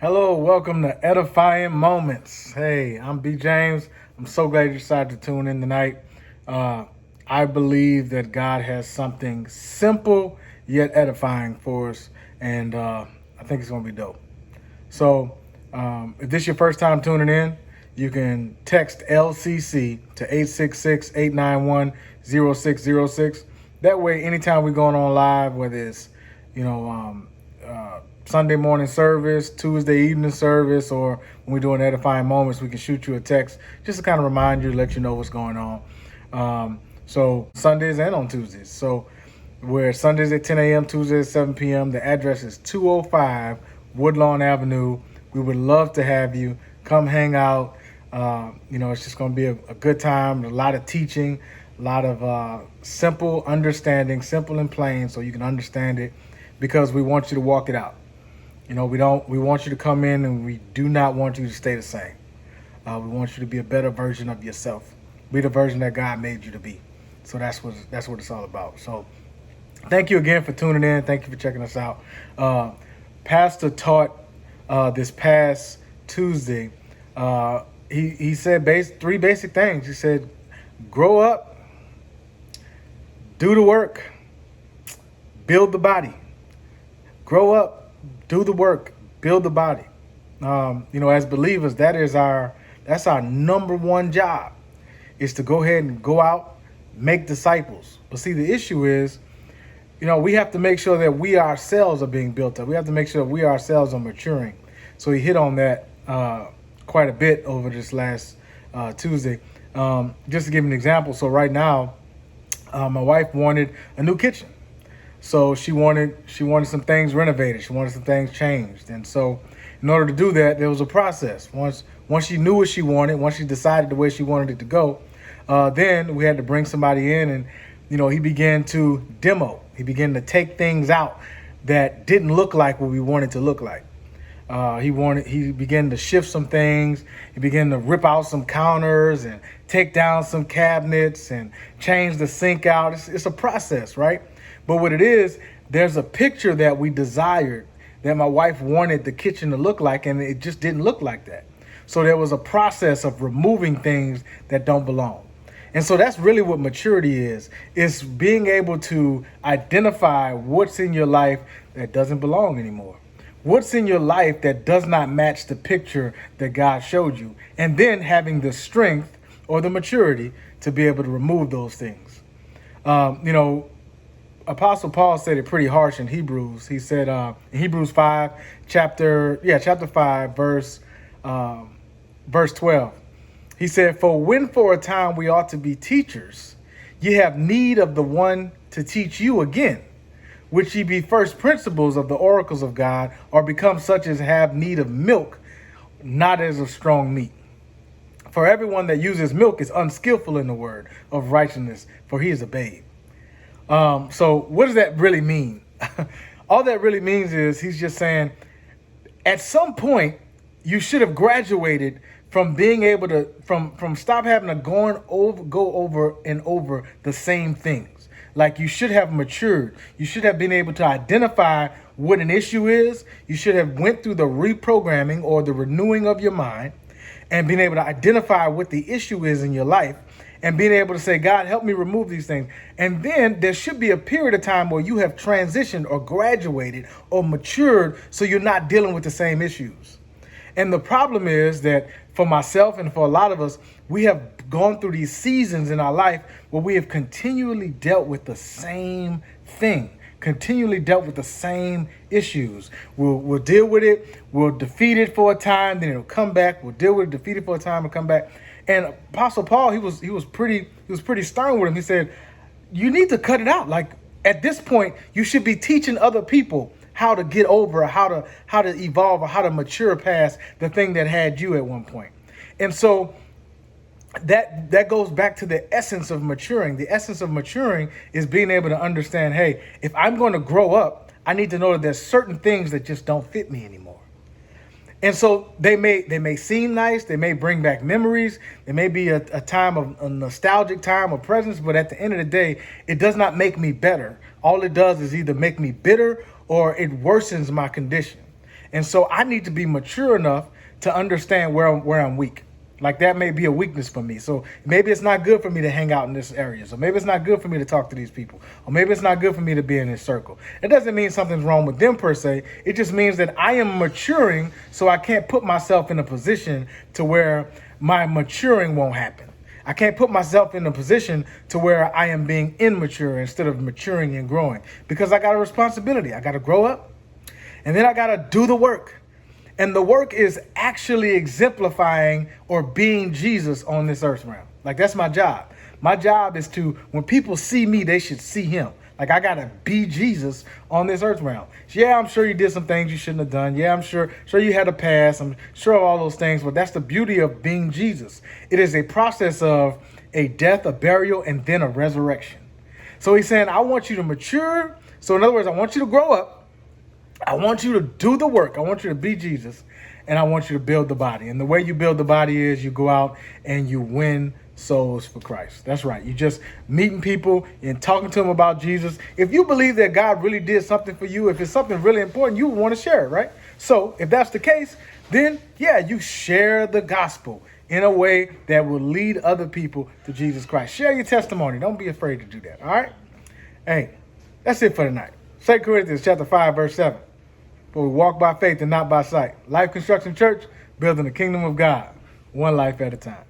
Hello, welcome to Edifying Moments. Hey, I'm B. James. I'm so glad you decided to tune in tonight. I believe that God has something simple yet edifying for us, and I think it's going to be dope. So, if this is your first time tuning in, you can text LCC to 866-891-0606. That way, anytime we're going on live, whether it's, you know, Sunday morning service, Tuesday evening service, or when we're doing Edifying Moments, we can shoot you a text just to kind of remind you, let you know what's going on. So Sundays and on Tuesdays. So we're Sundays at 10 a.m., Tuesdays at 7 p.m. The address is 205 Woodlawn Avenue. We would love to have you come hang out. It's just going to be a good time, a lot of teaching, a lot of simple understanding, simple and plain, so you can understand it, because we want you to walk it out. We want you to come in, and we do not want you to stay the same. We want you to be a better version of yourself. Be the version that God made you to be. So that's what it's all about. So thank you again for tuning in. Thank you for checking us out. Pastor taught this past Tuesday. He said three basic things. He said, grow up, do the work, build the body. Grow up, do the work, build the body. As believers, that's our number one job, is to go ahead and go out, make disciples. But see, the issue is, we have to make sure that we ourselves are being built up. We have to make sure that we ourselves are maturing. So he hit on that quite a bit over this last Tuesday. Just to give you an example, so right now, my wife wanted a new kitchen. So she wanted some things renovated. She wanted some things changed. And so in order to do that, there was a process. Once she knew what she wanted, once she decided the way she wanted it to go, then we had to bring somebody in, and, he began to demo. He began to take things out that didn't look like what we wanted to look like. He began to shift some things. He began to rip out some counters and take down some cabinets and change the sink out. It's a process, right? But what it is, there's a picture that we desired, that my wife wanted the kitchen to look like, and it just didn't look like that. So there was a process of removing things that don't belong. And so that's really what maturity is. It's being able to identify what's in your life that doesn't belong anymore. What's in your life that does not match the picture that God showed you, and then having the strength or the maturity to be able to remove those things. Apostle Paul said it pretty harsh in Hebrews. He said in Hebrews 5, chapter 5, verse 12. He said, "For when for a time we ought to be teachers, ye have need of the one to teach you again, which ye be first principles of the oracles of God, or become such as have need of milk, not as of strong meat. For everyone that uses milk is unskillful in the word of righteousness, for he is a babe." So what does that really mean? All that really means is he's just saying, at some point, you should have graduated from being able to, from stop having to go over and over the same things. Like, you should have matured. You should have been able to identify what an issue is. You should have went through the reprogramming or the renewing of your mind, and been able to identify what the issue is in your life, and being able to say, God, help me remove these things. And then there should be a period of time where you have transitioned or graduated or matured, so you're not dealing with the same issues. And the problem is that for myself and for a lot of us, we have gone through these seasons in our life where we have continually dealt with the same thing, continually dealt with the same issues. We'll deal with it, we'll defeat it for a time, then it'll come back. We'll deal with it, defeat it for a time, and come back. And Apostle Paul, he was pretty stern with him. He said, you need to cut it out. Like, at this point, you should be teaching other people how to get over, how to evolve, or how to mature past the thing that had you at one point. And so that goes back to the essence of maturing. The essence of maturing is being able to understand, hey, if I'm going to grow up, I need to know that there's certain things that just don't fit me anymore. And so they may seem nice, they may bring back memories, there may be a time of a nostalgic time of presence, but at the end of the day, it does not make me better. All it does is either make me bitter or it worsens my condition. And so I need to be mature enough to understand where I'm weak. Like that may be a weakness for me. So maybe it's not good for me to hang out in this area. So maybe it's not good for me to talk to these people. Or maybe it's not good for me to be in this circle. It doesn't mean something's wrong with them per se. It just means that I am maturing, so I can't put myself in a position to where my maturing won't happen. I can't put myself in a position to where I am being immature instead of maturing and growing, because I got a responsibility. I got to grow up, and then I got to do the work. And the work is actually exemplifying or being Jesus on this earth realm. Like, that's my job. My job is to, when people see me, they should see him. Like, I got to be Jesus on this earth realm. Yeah, I'm sure you did some things you shouldn't have done. Yeah, I'm sure you had a past. I'm sure of all those things. But that's the beauty of being Jesus. It is a process of a death, a burial, and then a resurrection. So he's saying, I want you to mature. So in other words, I want you to grow up. I want you to do the work. I want you to be Jesus, and I want you to build the body. And the way you build the body is you go out and you win souls for Christ. That's right. You just meeting people and talking to them about Jesus. If you believe that God really did something for you, if it's something really important, you want to share it, right? So if that's the case, then yeah, you share the gospel in a way that will lead other people to Jesus Christ. Share your testimony. Don't be afraid to do that. All right. Hey, that's it for tonight. 2 Corinthians chapter 5, verse 7. But we walk by faith and not by sight. Life Construction Church, building the kingdom of God, one life at a time.